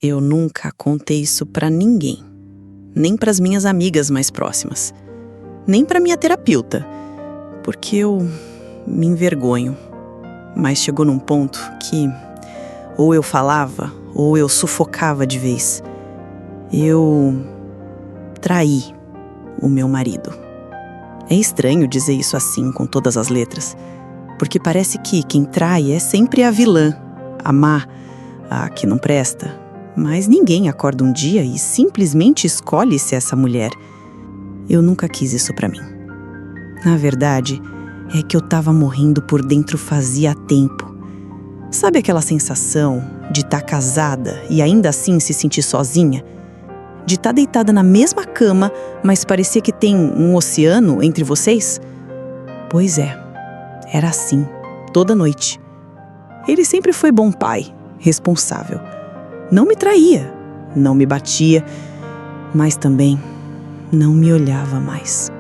Eu nunca contei isso pra ninguém, nem pras minhas amigas mais próximas, nem pra minha terapeuta, porque eu me envergonho. Mas chegou num ponto que ou eu falava ou eu sufocava de vez. Eu traí o meu marido. É estranho dizer isso assim, com todas as letras, porque parece que quem trai é sempre a vilã, a má, a que não presta. Mas ninguém acorda um dia e simplesmente escolhe ser essa mulher. Eu nunca quis isso pra mim. Na verdade, é que eu tava morrendo por dentro fazia tempo. Sabe aquela sensação de estar casada e ainda assim se sentir sozinha? De estar deitada na mesma cama, mas parecia que tem um oceano entre vocês? Pois é, era assim, toda noite. Ele sempre foi bom pai, responsável. Não me traía, não me batia, mas também não me olhava mais.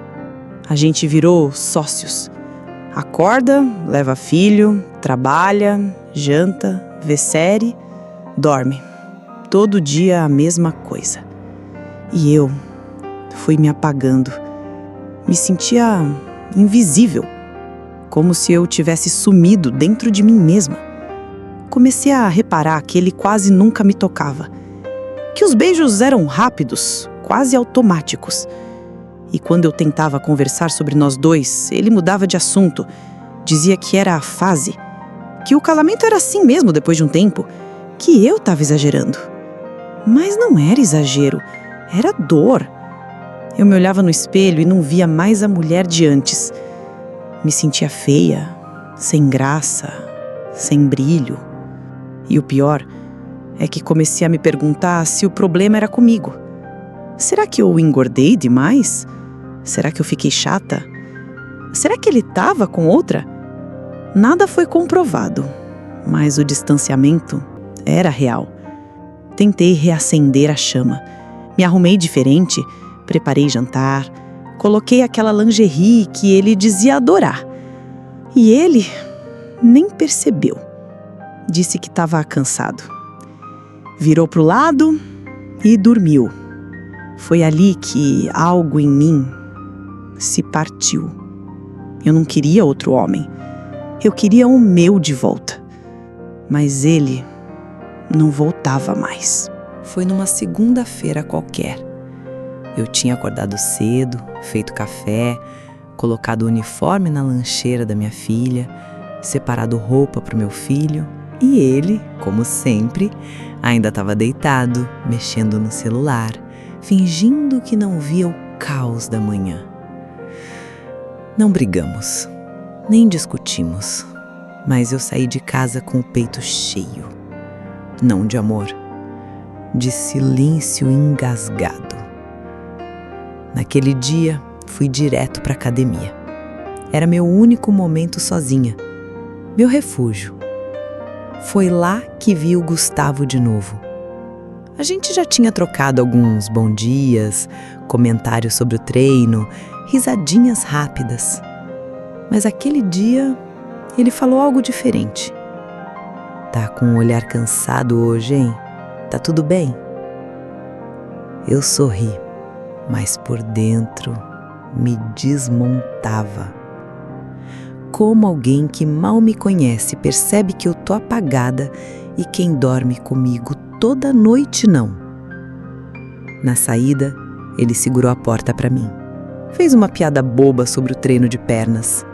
A gente virou sócios. Acorda, leva filho, trabalha, janta, vê série, dorme. Todo dia a mesma coisa. E eu fui me apagando. Me sentia invisível, como se eu tivesse sumido dentro de mim mesma. Comecei a reparar que ele quase nunca me tocava, que os beijos eram rápidos, quase automáticos. E quando eu tentava conversar sobre nós dois, ele mudava de assunto, dizia que era a fase, que o casamento era assim mesmo depois de um tempo, que eu estava exagerando. Mas não era exagero, era dor. Eu me olhava no espelho e não via mais a mulher de antes. Me sentia feia, sem graça, sem brilho. E o pior é que comecei a me perguntar se o problema era comigo. Será que eu engordei demais? Será que eu fiquei chata? Será que ele estava com outra? Nada foi comprovado, mas o distanciamento era real. Tentei reacender a chama. Me arrumei diferente, preparei jantar, coloquei aquela lingerie que ele dizia adorar. E ele nem percebeu. Disse que estava cansado. Virou pro lado e dormiu. Foi ali que algo em mim se partiu. Eu não queria outro homem. Eu queria o meu de volta. Mas ele não voltava mais. Foi numa segunda-feira qualquer. Eu tinha acordado cedo, feito café, colocado o uniforme na lancheira da minha filha, separado roupa pro meu filho. E ele, como sempre, ainda estava deitado, mexendo no celular, fingindo que não via o caos da manhã. Não brigamos, nem discutimos, mas eu saí de casa com o peito cheio. Não de amor, de silêncio engasgado. Naquele dia, fui direto para a academia. Era meu único momento sozinha, meu refúgio. Foi lá que vi o Gustavo de novo. A gente já tinha trocado alguns bom dias, comentários sobre o treino, risadinhas rápidas. Mas aquele dia, ele falou algo diferente. Tá com um olhar cansado hoje, hein? Tá tudo bem? Eu sorri, mas por dentro me desmontava. Como alguém que mal me conhece percebe que eu tô apagada e quem dorme comigo toda noite não. Na saída, ele segurou a porta para mim. Fez uma piada boba sobre o treino de pernas.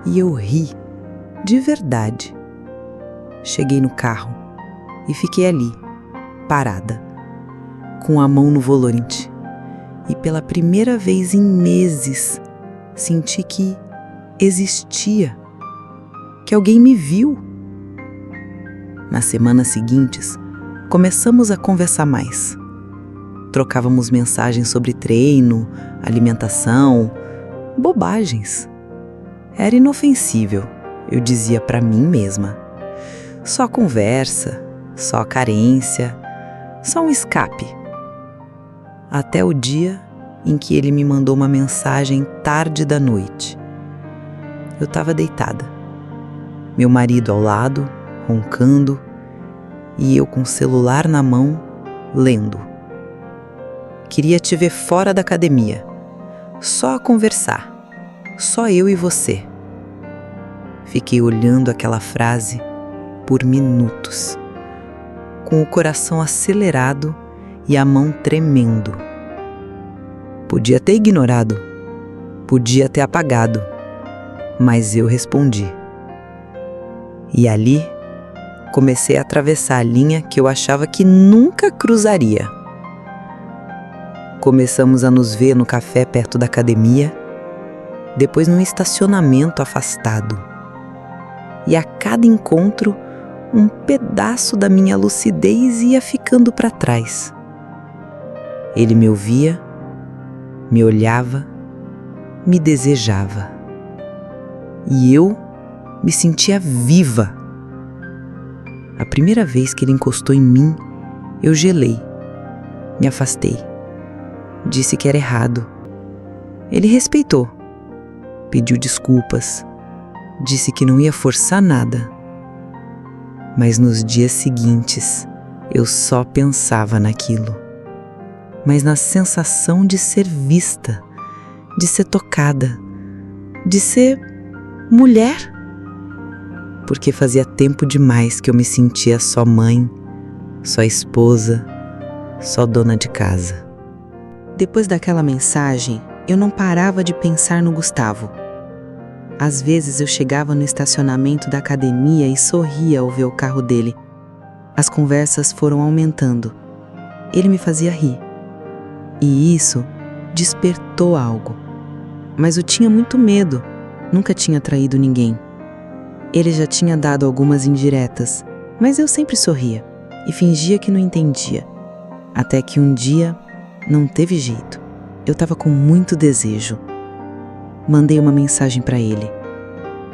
E eu ri, de verdade. Cheguei no carro e fiquei ali, parada, com a mão no volante. E pela primeira vez em meses, senti que existia, que alguém me viu. Nas semanas seguintes, começamos a conversar mais. Trocávamos mensagens sobre treino, alimentação, bobagens. Era inofensível, eu dizia para mim mesma. Só conversa, só carência, só um escape. Até o dia em que ele me mandou uma mensagem tarde da noite. Eu estava deitada, meu marido ao lado, roncando, e eu com o celular na mão, lendo. Queria te ver fora da academia, só a conversar, só eu e você. Fiquei olhando aquela frase por minutos, com o coração acelerado e a mão tremendo. Podia ter ignorado, podia ter apagado, mas eu respondi. E ali, comecei a atravessar a linha que eu achava que nunca cruzaria. Começamos a nos ver no café perto da academia, depois num estacionamento afastado. E a cada encontro, um pedaço da minha lucidez ia ficando para trás. Ele me ouvia, me olhava, me desejava. E eu me sentia viva. A primeira vez que ele encostou em mim, eu gelei, me afastei. Disse que era errado. Ele respeitou, pediu desculpas, disse que não ia forçar nada. Mas nos dias seguintes, eu só pensava naquilo. Mas na sensação de ser vista, de ser tocada, de ser mulher. Porque fazia tempo demais que eu me sentia só mãe, só esposa, só dona de casa. Depois daquela mensagem, eu não parava de pensar no Gustavo. Às vezes eu chegava no estacionamento da academia e sorria ao ver o carro dele. As conversas foram aumentando. Ele me fazia rir. E isso despertou algo. Mas eu tinha muito medo. Nunca tinha traído ninguém. Ele já tinha dado algumas indiretas, mas eu sempre sorria e fingia que não entendia. Até que um dia, não teve jeito. Eu estava com muito desejo. Mandei uma mensagem para ele.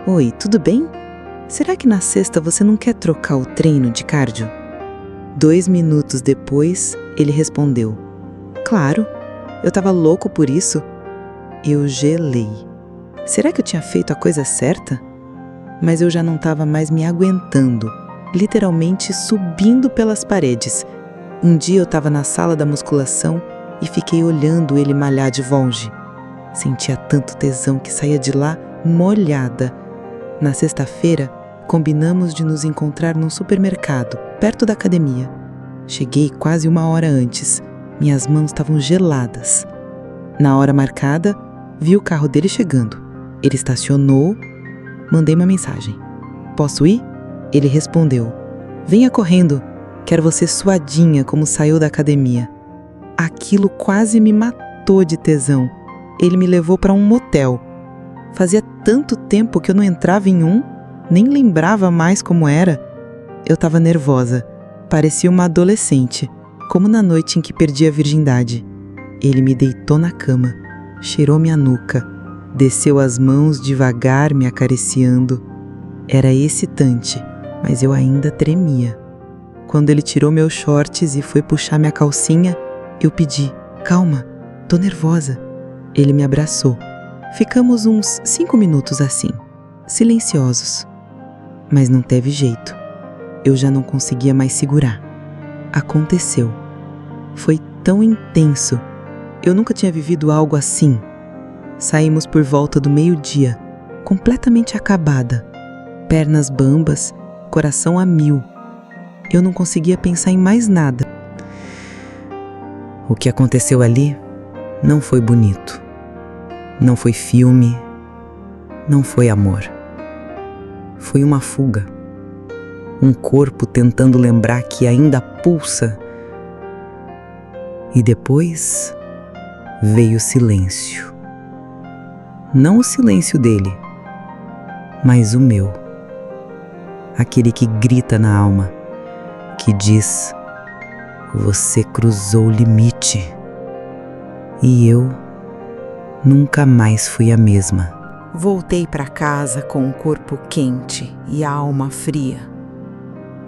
Oi, tudo bem? Será que na sexta você não quer trocar o treino de cardio? 2 minutos depois, ele respondeu. Claro, eu estava louco por isso. Eu gelei. Será que eu tinha feito a coisa certa? Mas eu já não estava mais me aguentando, literalmente subindo pelas paredes. Um dia eu estava na sala da musculação e fiquei olhando ele malhar de longe. Sentia tanto tesão que saía de lá molhada. Na sexta-feira, combinamos de nos encontrar num supermercado, perto da academia. Cheguei quase 1 hora antes. Minhas mãos estavam geladas. Na hora marcada, vi o carro dele chegando. Ele estacionou. Mandei uma mensagem. Posso ir? Ele respondeu. Venha correndo. Quero você suadinha como saiu da academia. Aquilo quase me matou de tesão. Ele me levou para um motel. Fazia tanto tempo que eu não entrava em um, nem lembrava mais como era. Eu estava nervosa. Parecia uma adolescente, como na noite em que perdi a virgindade. Ele me deitou na cama, cheirou minha nuca, desceu as mãos devagar me acariciando. Era excitante, mas eu ainda tremia. Quando ele tirou meus shorts e foi puxar minha calcinha, eu pedi, calma, tô nervosa. Ele me abraçou. Ficamos uns 5 minutos assim, silenciosos. Mas não teve jeito. Eu já não conseguia mais segurar. Aconteceu. Foi tão intenso. Eu nunca tinha vivido algo assim. Saímos por volta do meio-dia, completamente acabada. Pernas bambas, coração a 1000. Eu não conseguia pensar em mais nada. O que aconteceu ali não foi bonito. Não foi filme. Não foi amor. Foi uma fuga. Um corpo tentando lembrar que ainda pulsa. E depois veio o silêncio. Não o silêncio dele, mas o meu. Aquele que grita na alma, que diz: você cruzou o limite. E eu nunca mais fui a mesma. Voltei para casa com o corpo quente e a alma fria.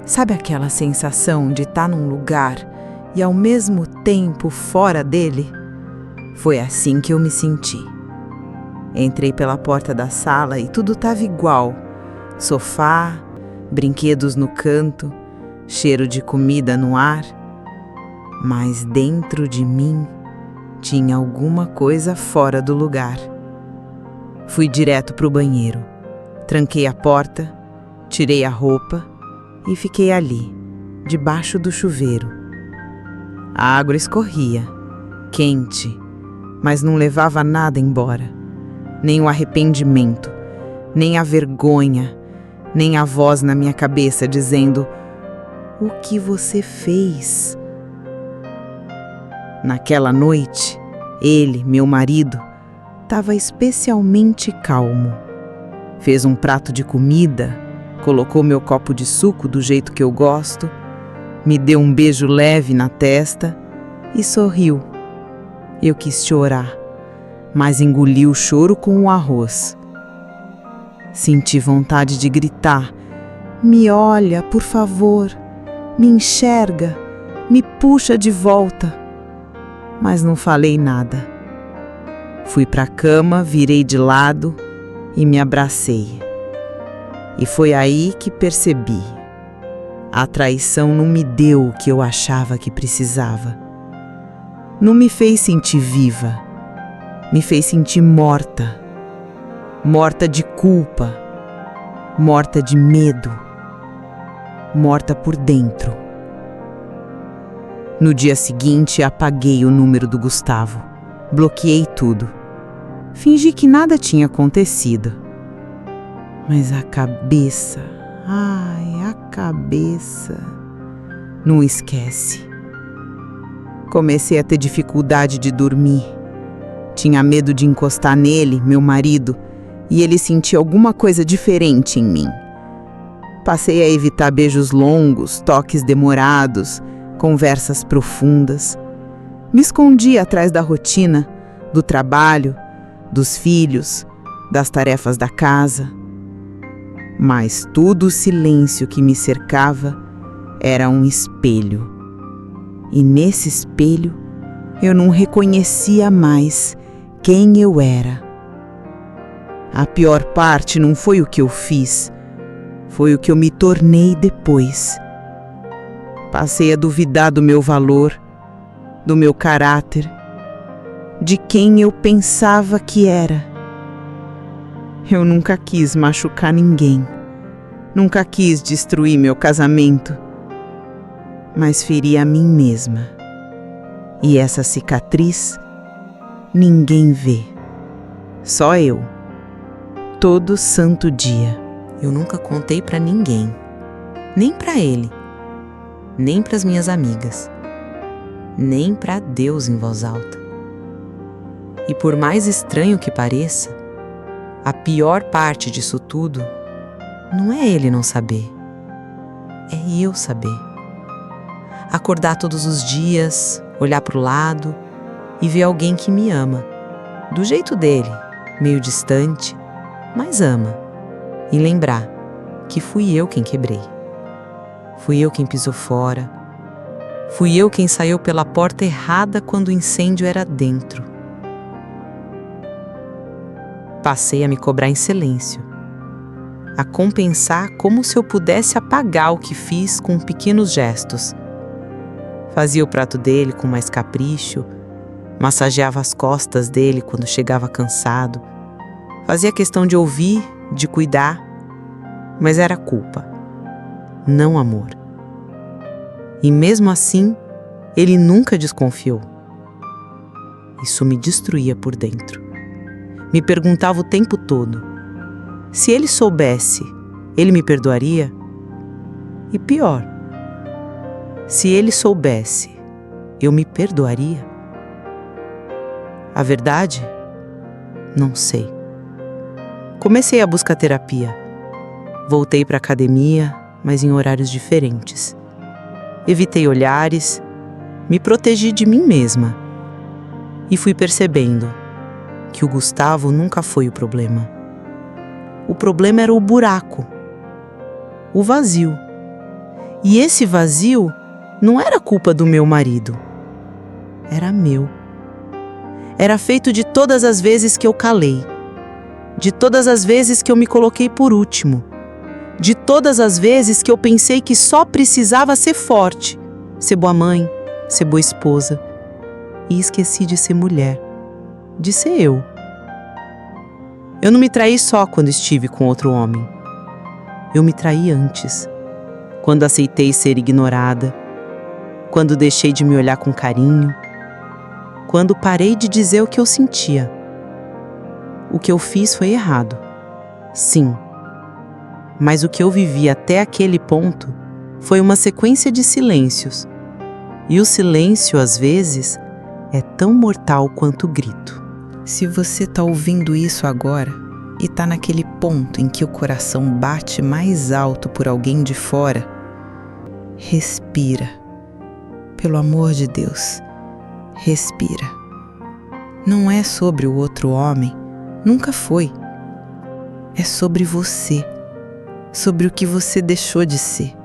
Sabe aquela sensação de estar num lugar e ao mesmo tempo fora dele? Foi assim que eu me senti. Entrei pela porta da sala e tudo estava igual. Sofá, brinquedos no canto, cheiro de comida no ar, mas dentro de mim tinha alguma coisa fora do lugar. Fui direto para o banheiro, tranquei a porta, tirei a roupa e fiquei ali, debaixo do chuveiro. A água escorria, quente, mas não levava nada embora. Nem o arrependimento, nem a vergonha, nem a voz na minha cabeça dizendo: "O que você fez?" Naquela noite, ele, meu marido, estava especialmente calmo. Fez um prato de comida, colocou meu copo de suco do jeito que eu gosto, me deu um beijo leve na testa e sorriu. Eu quis chorar, mas engoli o choro com o arroz. Senti vontade de gritar: "Me olha, por favor, me enxerga, me puxa de volta." Mas não falei nada. Fui para a cama, virei de lado e me abracei. E foi aí que percebi: a traição não me deu o que eu achava que precisava. Não me fez sentir viva, me fez sentir morta. Morta de culpa, morta de medo, morta por dentro. No dia seguinte, apaguei o número do Gustavo, bloqueei tudo. Fingi que nada tinha acontecido. Mas a cabeça, a cabeça, não esquece. Comecei a ter dificuldade de dormir. Tinha medo de encostar nele, meu marido, e ele sentia alguma coisa diferente em mim. Passei a evitar beijos longos, toques demorados, conversas profundas. Me escondi atrás da rotina, do trabalho, dos filhos, das tarefas da casa. Mas todo o silêncio que me cercava era um espelho. E nesse espelho eu não reconhecia mais quem eu era. A pior parte não foi o que eu fiz, foi o que eu me tornei depois. Passei a duvidar do meu valor, do meu caráter, de quem eu pensava que era. Eu nunca quis machucar ninguém, nunca quis destruir meu casamento, mas feri a mim mesma. E essa cicatriz ninguém vê, só eu. Todo santo dia. Eu nunca contei pra ninguém, nem pra ele, nem pras minhas amigas, nem pra Deus em voz alta. E por mais estranho que pareça, a pior parte disso tudo não é ele não saber, é eu saber. Acordar todos os dias, olhar pro lado e ver alguém que me ama, do jeito dele, meio distante, mas ama. E lembrar que fui eu quem quebrei. Fui eu quem pisou fora. Fui eu quem saiu pela porta errada quando o incêndio era dentro. Passei a me cobrar em silêncio, a compensar como se eu pudesse apagar o que fiz com pequenos gestos. Fazia o prato dele com mais capricho, massageava as costas dele quando chegava cansado. Fazia questão de ouvir, de cuidar, mas era culpa, não amor. E mesmo assim, ele nunca desconfiou. Isso me destruía por dentro. Me perguntava o tempo todo: se ele soubesse, ele me perdoaria? E pior, se ele soubesse, eu me perdoaria? A verdade? Não sei. Comecei a buscar terapia. Voltei para a academia, mas em horários diferentes. Evitei olhares, me protegi de mim mesma. E fui percebendo que o Gustavo nunca foi o problema. O problema era o buraco, o vazio. E esse vazio não era culpa do meu marido, era meu. Era feito de todas as vezes que eu calei, de todas as vezes que eu me coloquei por último, De todas as vezes que eu pensei que só precisava ser forte, ser boa mãe, ser boa esposa, e esqueci de ser mulher, de ser eu. Eu não me traí só quando estive com outro homem. Eu me traí antes, quando aceitei ser ignorada, quando deixei de me olhar com carinho, quando parei de dizer o que eu sentia. O que eu fiz foi errado, sim. Mas o que eu vivi até aquele ponto foi uma sequência de silêncios. E o silêncio, às vezes, é tão mortal quanto o grito. Se você está ouvindo isso agora e está naquele ponto em que o coração bate mais alto por alguém de fora, respira. Pelo amor de Deus, respira. Não é sobre o outro homem, nunca foi. É sobre você, sobre o que você deixou de ser,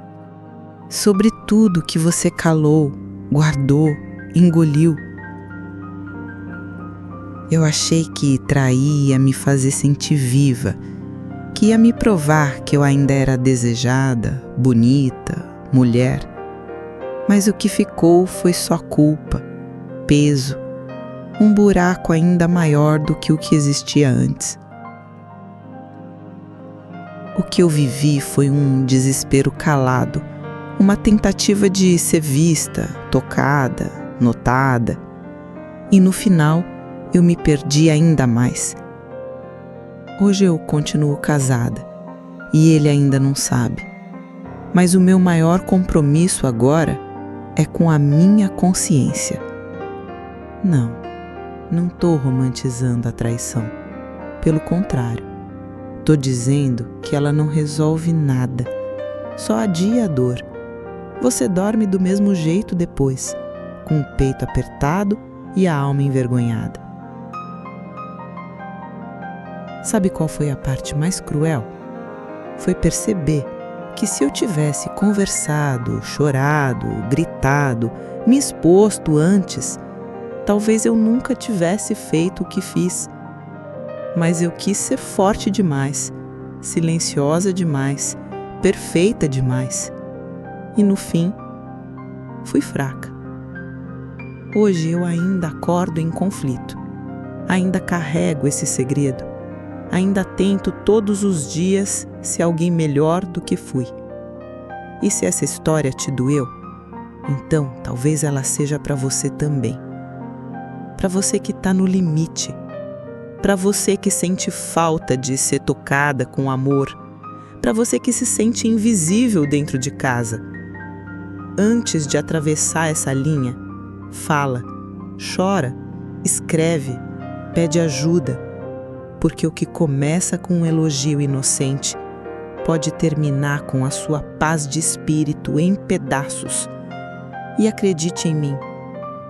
sobre tudo que você calou, guardou, engoliu. Eu achei que trair ia me fazer sentir viva, que ia me provar que eu ainda era desejada, bonita, mulher. Mas o que ficou foi só culpa, peso, um buraco ainda maior do que o que existia antes. O que eu vivi foi um desespero calado, uma tentativa de ser vista, tocada, notada. E no final, eu me perdi ainda mais. Hoje eu continuo casada e ele ainda não sabe. Mas o meu maior compromisso agora é com a minha consciência. Não estou romantizando a traição. Pelo contrário, estou dizendo que ela não resolve nada, só adia a dor. Você dorme do mesmo jeito depois, com o peito apertado e a alma envergonhada. Sabe qual foi a parte mais cruel? Foi perceber que se eu tivesse conversado, chorado, gritado, me exposto antes, talvez eu nunca tivesse feito o que fiz. Mas eu quis ser forte demais, silenciosa demais, perfeita demais. E no fim, fui fraca. Hoje eu ainda acordo em conflito, ainda carrego esse segredo, ainda tento todos os dias ser alguém melhor do que fui. E se essa história te doeu, então talvez ela seja para você também. Para você que está no limite, para você que sente falta de ser tocada com amor, para você que se sente invisível dentro de casa. Antes de atravessar essa linha, fala, chora, escreve, pede ajuda, porque o que começa com um elogio inocente pode terminar com a sua paz de espírito em pedaços. E acredite em mim,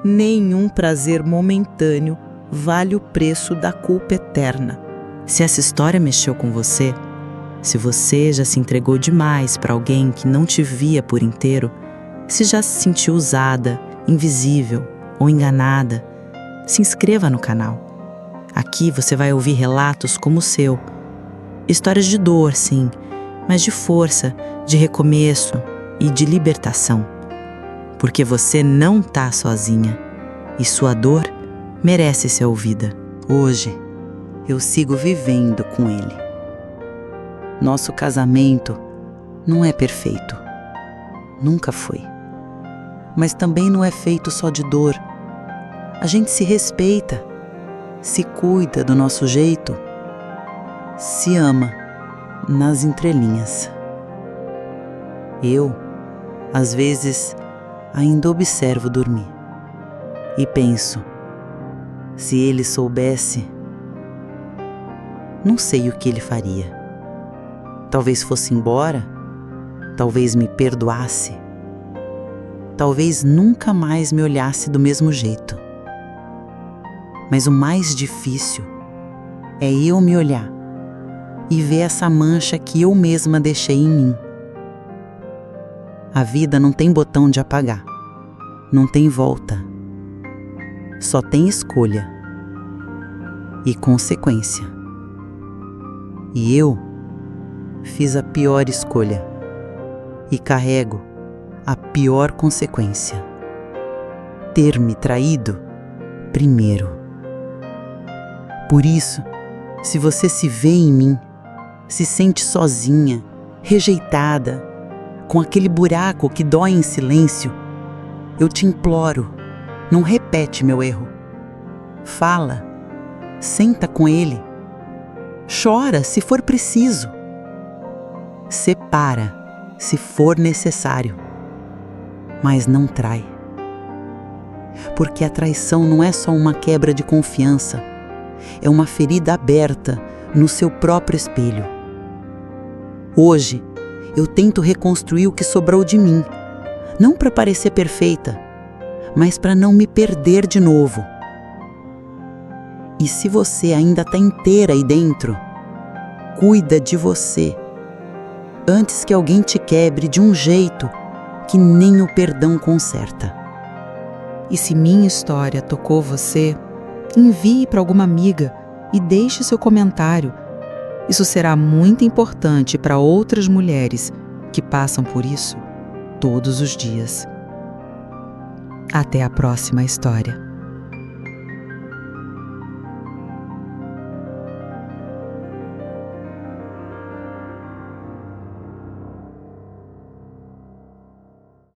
nenhum prazer momentâneo vale o preço da culpa eterna. Se essa história mexeu com você, se você já se entregou demais para alguém que não te via por inteiro, se já se sentiu usada, invisível ou enganada, se inscreva no canal. Aqui você vai ouvir relatos como o seu. Histórias de dor, sim, mas de força, de recomeço e de libertação. Porque você não tá sozinha e sua dor merece ser ouvida. Hoje, eu sigo vivendo com ele. Nosso casamento não é perfeito. Nunca foi. Mas também não é feito só de dor. A gente se respeita, se cuida do nosso jeito, se ama nas entrelinhas. Eu, às vezes, ainda observo dormir e penso, se ele soubesse, não sei o que ele faria. Talvez fosse embora, talvez me perdoasse, talvez nunca mais me olhasse do mesmo jeito. Mas o mais difícil é eu me olhar e ver essa mancha que eu mesma deixei em mim. A vida não tem botão de apagar, não tem volta, só tem escolha e consequência. E eu fiz a pior escolha e carrego a pior consequência: ter me traído primeiro. Por isso, se você se vê em mim, se sente sozinha, rejeitada, com aquele buraco que dói em silêncio, eu te imploro, não repete meu erro. Fala, senta com ele, chora se for preciso. Separa se for necessário, mas não trai. Porque a traição não é só uma quebra de confiança, é uma ferida aberta no seu próprio espelho. Hoje, eu tento reconstruir o que sobrou de mim, não para parecer perfeita, mas para não me perder de novo. E se você ainda está inteira aí dentro, cuida de você, antes que alguém te quebre de um jeito que nem o perdão conserta. E se minha história tocou você, envie para alguma amiga e deixe seu comentário. Isso será muito importante para outras mulheres que passam por isso todos os dias. Até a próxima história.